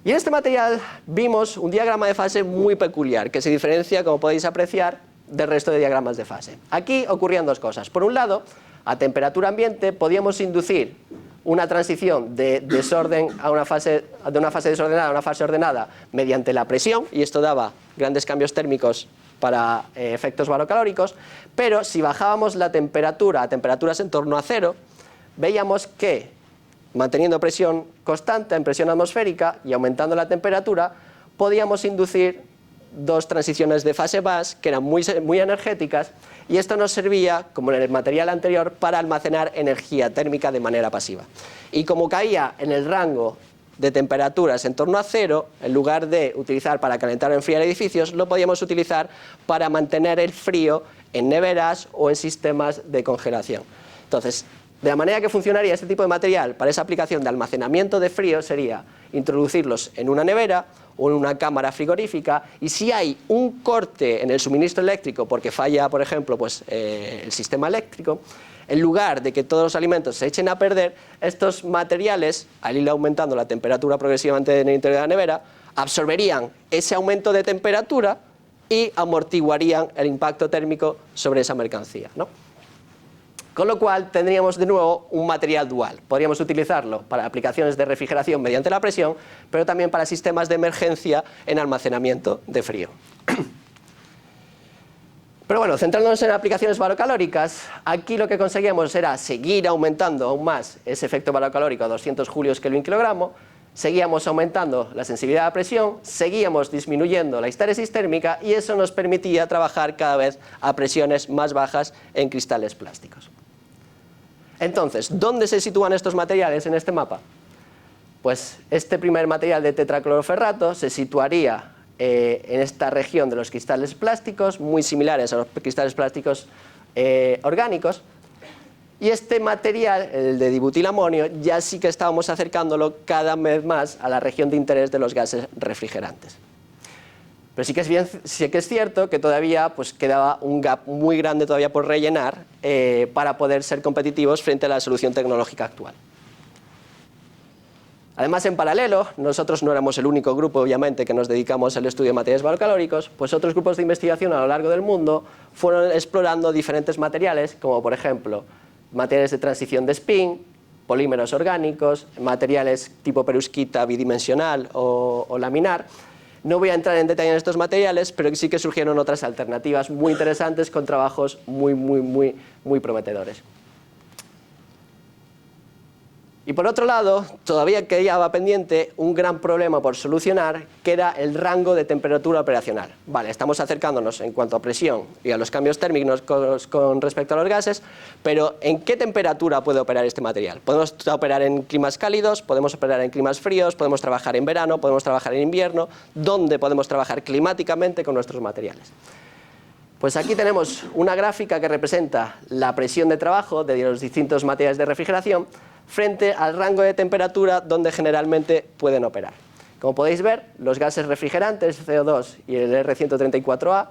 Y en este material vimos un diagrama de fase muy peculiar, que se diferencia, como podéis apreciar, del resto de diagramas de fase. Aquí ocurrían dos cosas. Por un lado, a temperatura ambiente podíamos inducir una transición de desorden a una fase desordenada a una fase ordenada mediante la presión, y esto daba grandes cambios térmicos para efectos barocalóricos, pero si bajábamos la temperatura a temperaturas en torno a cero, veíamos que manteniendo presión constante en presión atmosférica y aumentando la temperatura, podíamos inducir dos transiciones de fase VAS que eran muy energéticas, y esto nos servía, como en el material anterior, para almacenar energía térmica de manera pasiva. Y como caía en el rango de temperaturas en torno a cero, en lugar de utilizar para calentar o enfriar edificios, lo podíamos utilizar para mantener el frío en neveras o en sistemas de congelación. Entonces, de la manera que funcionaría este tipo de material para esa aplicación de almacenamiento de frío sería introducirlos en una nevera o en una cámara frigorífica, y si hay un corte en el suministro eléctrico porque falla, por ejemplo, el sistema eléctrico, en lugar de que todos los alimentos se echen a perder, estos materiales, al ir aumentando la temperatura progresivamente en el interior de la nevera, absorberían ese aumento de temperatura y amortiguarían el impacto térmico sobre esa mercancía, ¿no? Con lo cual tendríamos de nuevo un material dual. Podríamos utilizarlo para aplicaciones de refrigeración mediante la presión, pero también para sistemas de emergencia en almacenamiento de frío. Pero bueno, centrándonos en aplicaciones barocalóricas, aquí lo que conseguíamos era seguir aumentando aún más ese efecto barocalórico a 200 julios Kelvin kilogramo, seguíamos aumentando la sensibilidad a la presión, seguíamos disminuyendo la histéresis térmica, y eso nos permitía trabajar cada vez a presiones más bajas en cristales plásticos. Entonces, ¿dónde se sitúan estos materiales en este mapa? Pues este primer material de tetracloroferrato se situaría en esta región de los cristales plásticos, muy similares a los cristales plásticos orgánicos, y este material, el de dibutilamonio, ya sí que estábamos acercándolo cada vez más a la región de interés de los gases refrigerantes. Pero sí que es cierto que todavía pues, quedaba un gap muy grande todavía por rellenar para poder ser competitivos frente a la solución tecnológica actual. Además, en paralelo, nosotros no éramos el único grupo, obviamente, que nos dedicamos al estudio de materiales barocalóricos, pues otros grupos de investigación a lo largo del mundo fueron explorando diferentes materiales, como por ejemplo, materiales de transición de spin, polímeros orgánicos, materiales tipo perusquita bidimensional o laminar. No voy a entrar en detalle en estos materiales, pero sí que surgieron otras alternativas muy interesantes con trabajos muy prometedores. Y por otro lado, todavía quedaba pendiente un gran problema por solucionar, que era el rango de temperatura operacional. Vale, estamos acercándonos en cuanto a presión y a los cambios térmicos con respecto a los gases, pero ¿en qué temperatura puede operar este material? Podemos operar en climas cálidos, podemos operar en climas fríos, podemos trabajar en verano, podemos trabajar en invierno. ¿Dónde podemos trabajar climáticamente con nuestros materiales? Pues aquí tenemos una gráfica que representa la presión de trabajo de los distintos materiales de refrigeración frente al rango de temperatura donde generalmente pueden operar. Como podéis ver, los gases refrigerantes, CO2 y el R134A,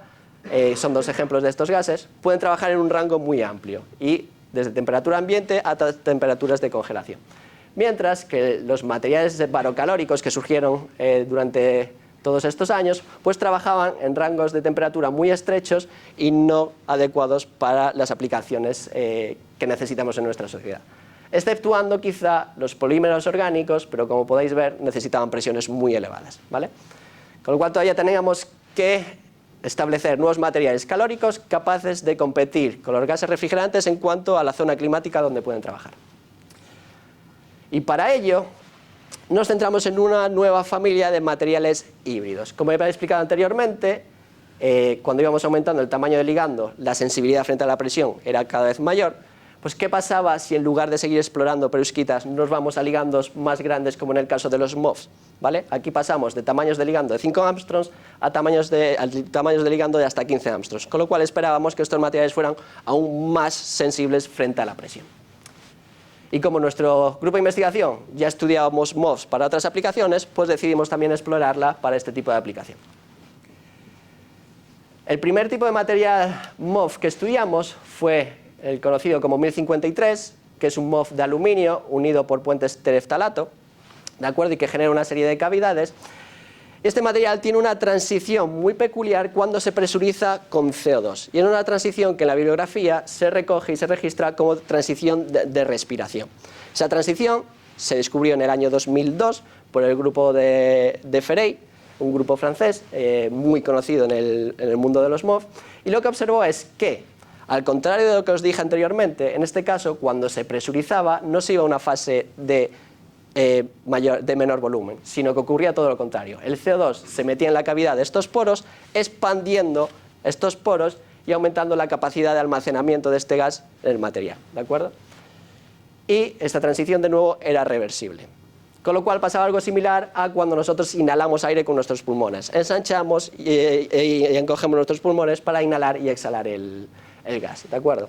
son dos ejemplos de estos gases, pueden trabajar en un rango muy amplio y desde temperatura ambiente hasta temperaturas de congelación. Mientras que los materiales barocalóricos que surgieron durante todos estos años, pues trabajaban en rangos de temperatura muy estrechos y no adecuados para las aplicaciones que necesitamos en nuestra sociedad. Exceptuando quizá los polímeros orgánicos, pero como podéis ver necesitaban presiones muy elevadas, ¿vale? Con lo cual todavía teníamos que establecer nuevos materiales calóricos capaces de competir con los gases refrigerantes en cuanto a la zona climática donde pueden trabajar. Y para ello nos centramos en una nueva familia de materiales híbridos. Como he explicado anteriormente, cuando íbamos aumentando el tamaño del ligando, la sensibilidad frente a la presión era cada vez mayor. Pues ¿qué pasaba si en lugar de seguir explorando perusquitas nos vamos a ligandos más grandes como en el caso de los MOFs? ¿Vale? Aquí pasamos de tamaños de ligando de 5 Armstrongs a tamaños de ligando de hasta 15 Armstrongs, con lo cual esperábamos que estos materiales fueran aún más sensibles frente a la presión. Y como nuestro grupo de investigación ya estudiábamos MOFs para otras aplicaciones, pues decidimos también explorarla para este tipo de aplicación. El primer tipo de material MOF que estudiamos fue el conocido como 1053, que es un MOF de aluminio unido por puentes tereftalato, ¿de acuerdo? Y que genera una serie de cavidades. Este material tiene una transición muy peculiar cuando se presuriza con CO2, y es una transición que en la bibliografía se recoge y se registra como transición de respiración. Esa transición se descubrió en el año 2002 por el grupo de Ferey, un grupo francés muy conocido en el mundo de los MOF, y lo que observó es que, al contrario de lo que os dije anteriormente, en este caso, cuando se presurizaba, no se iba a una fase de menor volumen, sino que ocurría todo lo contrario. El CO2 se metía en la cavidad de estos poros, expandiendo estos poros y aumentando la capacidad de almacenamiento de este gas en el material, ¿de acuerdo? Y esta transición, de nuevo, era reversible. Con lo cual pasaba algo similar a cuando nosotros inhalamos aire con nuestros pulmones. Ensanchamos y encogemos nuestros pulmones para inhalar y exhalar el gas, ¿de acuerdo?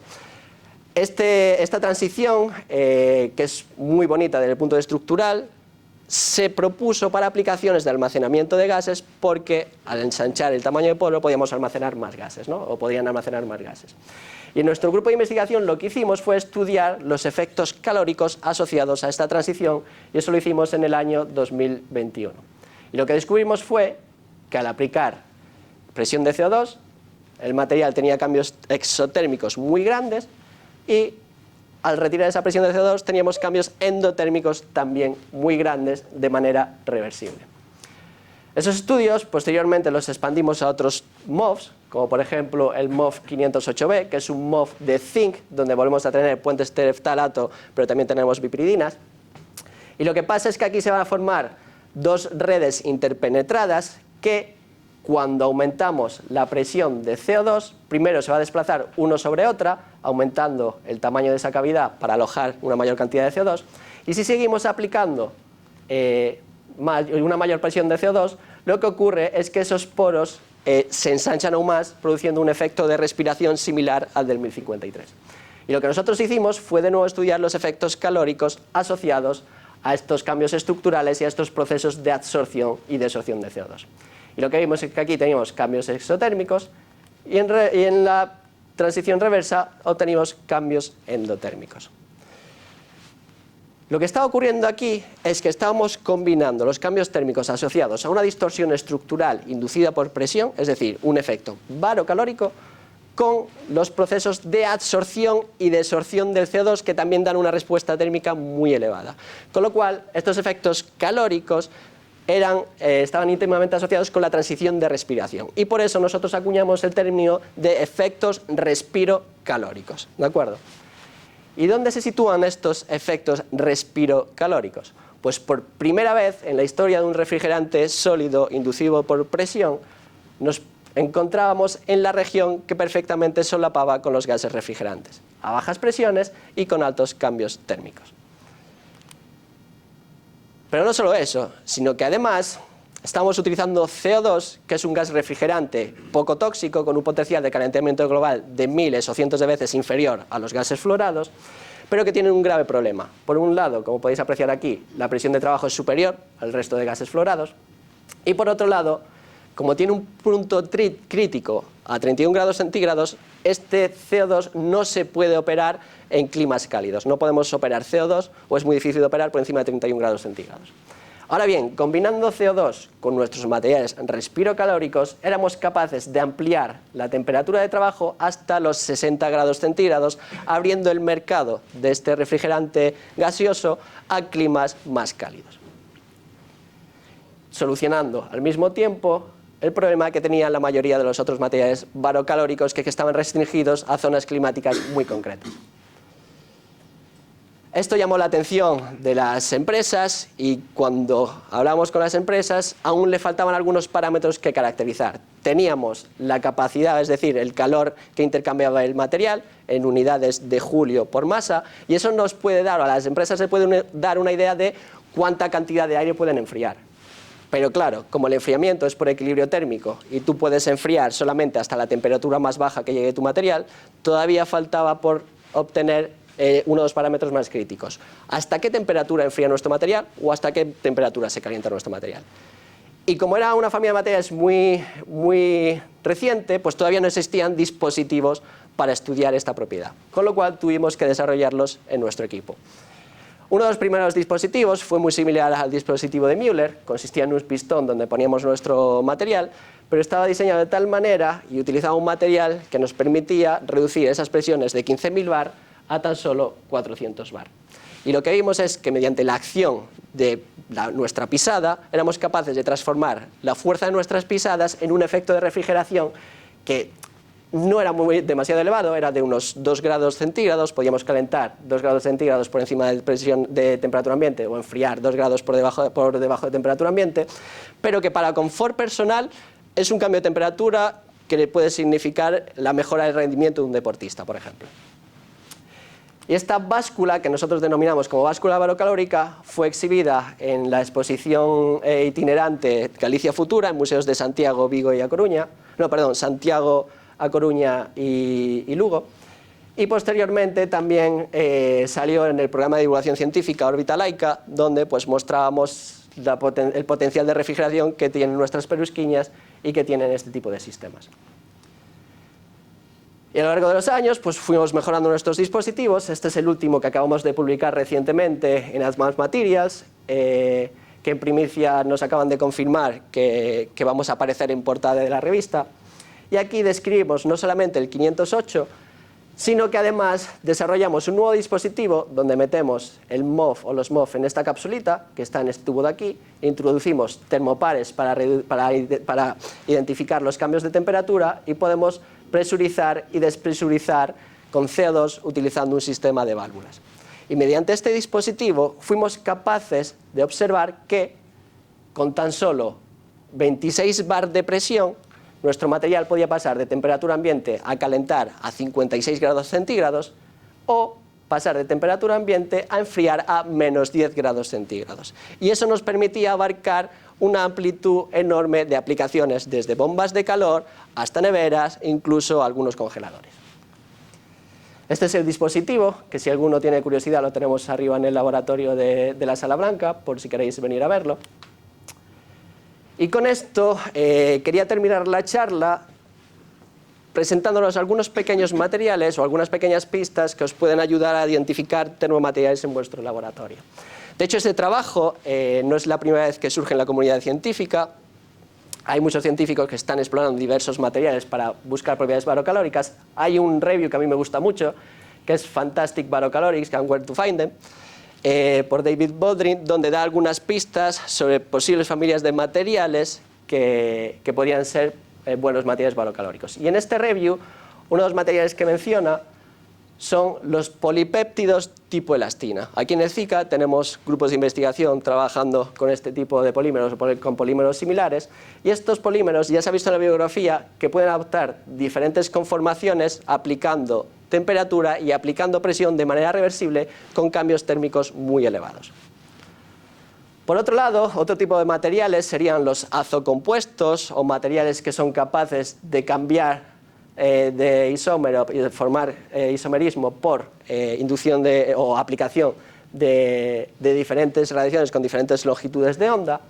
Esta transición, que es muy bonita desde el punto de estructural, se propuso para aplicaciones de almacenamiento de gases porque al ensanchar el tamaño de poro podíamos almacenar más gases, ¿no? O podían almacenar más gases. Y en nuestro grupo de investigación lo que hicimos fue estudiar los efectos calóricos asociados a esta transición, y eso lo hicimos en el año 2021. Y lo que descubrimos fue que al aplicar presión de CO2, el material tenía cambios exotérmicos muy grandes y al retirar esa presión de CO2 teníamos cambios endotérmicos también muy grandes de manera reversible. Esos estudios posteriormente los expandimos a otros MOFs, como por ejemplo el MOF 508B, que es un MOF de zinc, donde volvemos a tener puentes tereftalato, pero también tenemos pipridinas. Y lo que pasa es que aquí se van a formar dos redes interpenetradas que, cuando aumentamos la presión de CO2, primero se va a desplazar uno sobre otra, aumentando el tamaño de esa cavidad para alojar una mayor cantidad de CO2, y si seguimos aplicando una mayor presión de CO2, lo que ocurre es que esos poros se ensanchan aún más, produciendo un efecto de respiración similar al del 1053. Y lo que nosotros hicimos fue de nuevo estudiar los efectos calóricos asociados a estos cambios estructurales y a estos procesos de absorción y desorción de CO2. Y lo que vimos es que aquí teníamos cambios exotérmicos y en la transición reversa obtenimos cambios endotérmicos. Lo que estaba ocurriendo aquí es que estábamos combinando los cambios térmicos asociados a una distorsión estructural inducida por presión, es decir, un efecto barocalórico, con los procesos de absorción y desorción del CO2 que también dan una respuesta térmica muy elevada. Con lo cual, estos efectos calóricos estaban íntimamente asociados con la transición de respiración. Y por eso nosotros acuñamos el término de efectos respirocalóricos. ¿De acuerdo? ¿Y dónde se sitúan estos efectos respirocalóricos? Pues por primera vez en la historia de un refrigerante sólido inducido por presión, nos encontrábamos en la región que perfectamente solapaba con los gases refrigerantes, a bajas presiones y con altos cambios térmicos. Pero no solo eso, sino que además estamos utilizando CO2, que es un gas refrigerante poco tóxico, con un potencial de calentamiento global de miles o cientos de veces inferior a los gases fluorados, pero que tiene un grave problema. Por un lado, como podéis apreciar aquí, la presión de trabajo es superior al resto de gases fluorados, y por otro lado, como tiene un punto crítico a 31 grados centígrados, este CO2 no se puede operar en climas cálidos. No podemos operar CO2 o es muy difícil de operar por encima de 31 grados centígrados. Ahora bien, combinando CO2 con nuestros materiales respirocalóricos, éramos capaces de ampliar la temperatura de trabajo hasta los 60 grados centígrados, abriendo el mercado de este refrigerante gaseoso a climas más cálidos, solucionando al mismo tiempo el problema que tenían la mayoría de los otros materiales barocalóricos que estaban restringidos a zonas climáticas muy concretas. Esto llamó la atención de las empresas y cuando hablamos con las empresas aún le faltaban algunos parámetros que caracterizar. Teníamos la capacidad, es decir, el calor que intercambiaba el material en unidades de Joule por masa, y eso nos puede dar, a las empresas se puede dar una idea de cuánta cantidad de aire pueden enfriar. Pero claro, como el enfriamiento es por equilibrio térmico y tú puedes enfriar solamente hasta la temperatura más baja que llegue tu material, todavía faltaba por obtener uno de los parámetros más críticos. ¿Hasta qué temperatura enfría nuestro material o hasta qué temperatura se calienta nuestro material? Y como era una familia de materiales muy reciente, pues todavía no existían dispositivos para estudiar esta propiedad, con lo cual tuvimos que desarrollarlos en nuestro equipo. Uno de los primeros dispositivos fue muy similar al dispositivo de Müller, consistía en un pistón donde poníamos nuestro material, pero estaba diseñado de tal manera y utilizaba un material que nos permitía reducir esas presiones de 15.000 bar a tan solo 400 bar. Y lo que vimos es que mediante la acción de nuestra pisada éramos capaces de transformar la fuerza de nuestras pisadas en un efecto de refrigeración que no era demasiado elevado, era de unos 2 grados centígrados, podíamos calentar 2 grados centígrados por encima de presión de temperatura ambiente o enfriar 2 grados por debajo de temperatura ambiente, pero que para confort personal es un cambio de temperatura que le puede significar la mejora del rendimiento de un deportista, por ejemplo. Y esta báscula, que nosotros denominamos como báscula barocalórica, fue exhibida en la exposición itinerante Galicia Futura en museos de Santiago, Vigo y A Coruña, Santiago, A Coruña y Lugo. Y posteriormente también salió en el programa de divulgación científica Órbita Laica, donde pues mostrábamos el potencial de refrigeración que tienen nuestras perusquiñas y que tienen este tipo de sistemas. Y a lo largo de los años pues fuimos mejorando nuestros dispositivos. Este es el último que acabamos de publicar recientemente en Advanced Materials, que en primicia nos acaban de confirmar que vamos a aparecer en portada de la revista. Y aquí describimos no solamente el 508, sino que además desarrollamos un nuevo dispositivo donde metemos el MOF o los MOF en esta capsulita, que está en este tubo de aquí, e introducimos termopares para identificar los cambios de temperatura y podemos presurizar y despresurizar con CO2 utilizando un sistema de válvulas. Y mediante este dispositivo fuimos capaces de observar que con tan solo 26 bar de presión nuestro material podía pasar de temperatura ambiente a calentar a 56 grados centígrados o pasar de temperatura ambiente a enfriar a menos 10 grados centígrados. Y eso nos permitía abarcar una amplitud enorme de aplicaciones, desde bombas de calor hasta neveras e incluso algunos congeladores. Este es el dispositivo, que si alguno tiene curiosidad lo tenemos arriba en el laboratorio de la Sala Blanca, por si queréis venir a verlo. Y con esto quería terminar la charla presentándonos algunos pequeños materiales o algunas pequeñas pistas que os pueden ayudar a identificar termomateriales en vuestro laboratorio. De hecho, este trabajo no es la primera vez que surge en la comunidad científica. Hay muchos científicos que están explorando diversos materiales para buscar propiedades barocalóricas. Hay un review que a mí me gusta mucho, que es Fantastic Barocalorics and Where to Find Them, por David Baldrin, donde da algunas pistas sobre posibles familias de materiales que podrían ser buenos materiales barocalóricos. Y en este review, uno de los materiales que menciona son los polipéptidos tipo elastina. Aquí en el CICA tenemos grupos de investigación trabajando con este tipo de polímeros o con polímeros similares, y estos polímeros ya se ha visto en la bibliografía que pueden adoptar diferentes conformaciones aplicando temperatura y aplicando presión de manera reversible con cambios térmicos muy elevados. Por otro lado, otro tipo de materiales serían los azocompuestos o materiales que son capaces de cambiar de isómero y de formar isomerismo por inducción o aplicación de diferentes radiaciones con diferentes longitudes de onda.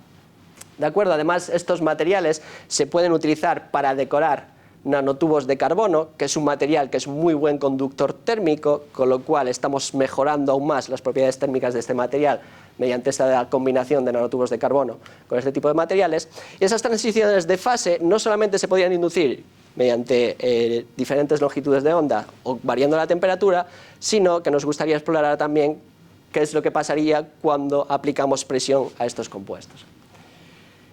¿De acuerdo? Además, estos materiales se pueden utilizar para decorar nanotubos de carbono, que es un material que es muy buen conductor térmico, con lo cual estamos mejorando aún más las propiedades térmicas de este material mediante esta combinación de nanotubos de carbono con este tipo de materiales. Y esas transiciones de fase no solamente se podrían inducir mediante diferentes longitudes de onda o variando la temperatura, sino que nos gustaría explorar ahora también qué es lo que pasaría cuando aplicamos presión a estos compuestos.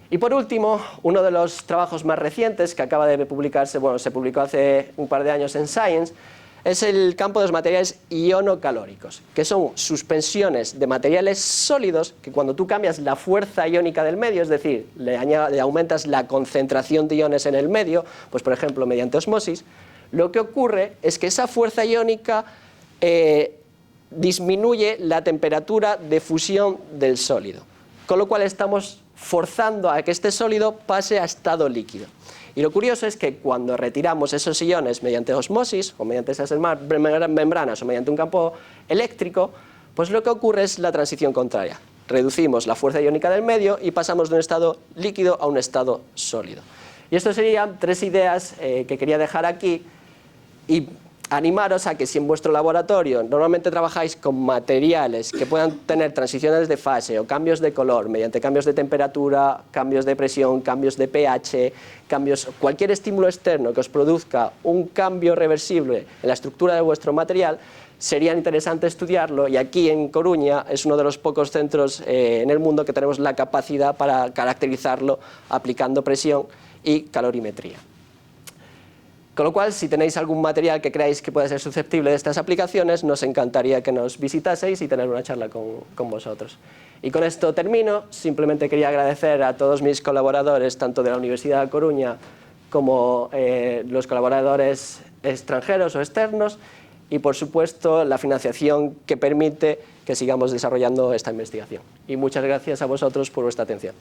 Y por último, uno de los trabajos más recientes que acaba de publicarse, bueno, se publicó hace un par de años en Science, es el campo de los materiales ionocalóricos, que son suspensiones de materiales sólidos que cuando tú cambias la fuerza iónica del medio, es decir, le aumentas la concentración de iones en el medio, pues por ejemplo mediante osmosis, lo que ocurre es que esa fuerza iónica disminuye la temperatura de fusión del sólido, con lo cual estamos forzando a que este sólido pase a estado líquido. Y lo curioso es que cuando retiramos esos iones mediante osmosis, o mediante esas membranas, o mediante un campo eléctrico, pues lo que ocurre es la transición contraria. Reducimos la fuerza iónica del medio y pasamos de un estado líquido a un estado sólido. Y estas serían tres ideas que quería dejar aquí, y animaros a que si en vuestro laboratorio normalmente trabajáis con materiales que puedan tener transiciones de fase o cambios de color mediante cambios de temperatura, cambios de presión, cambios de pH, cualquier estímulo externo que os produzca un cambio reversible en la estructura de vuestro material, sería interesante estudiarlo, y aquí en Coruña es uno de los pocos centros en el mundo que tenemos la capacidad para caracterizarlo aplicando presión y calorimetría. Con lo cual, si tenéis algún material que creáis que puede ser susceptible de estas aplicaciones, nos encantaría que nos visitaseis y tener una charla con vosotros. Y con esto termino. Simplemente quería agradecer a todos mis colaboradores, tanto de la Universidad de Coruña como los colaboradores extranjeros o externos, y por supuesto la financiación que permite que sigamos desarrollando esta investigación. Y muchas gracias a vosotros por vuestra atención.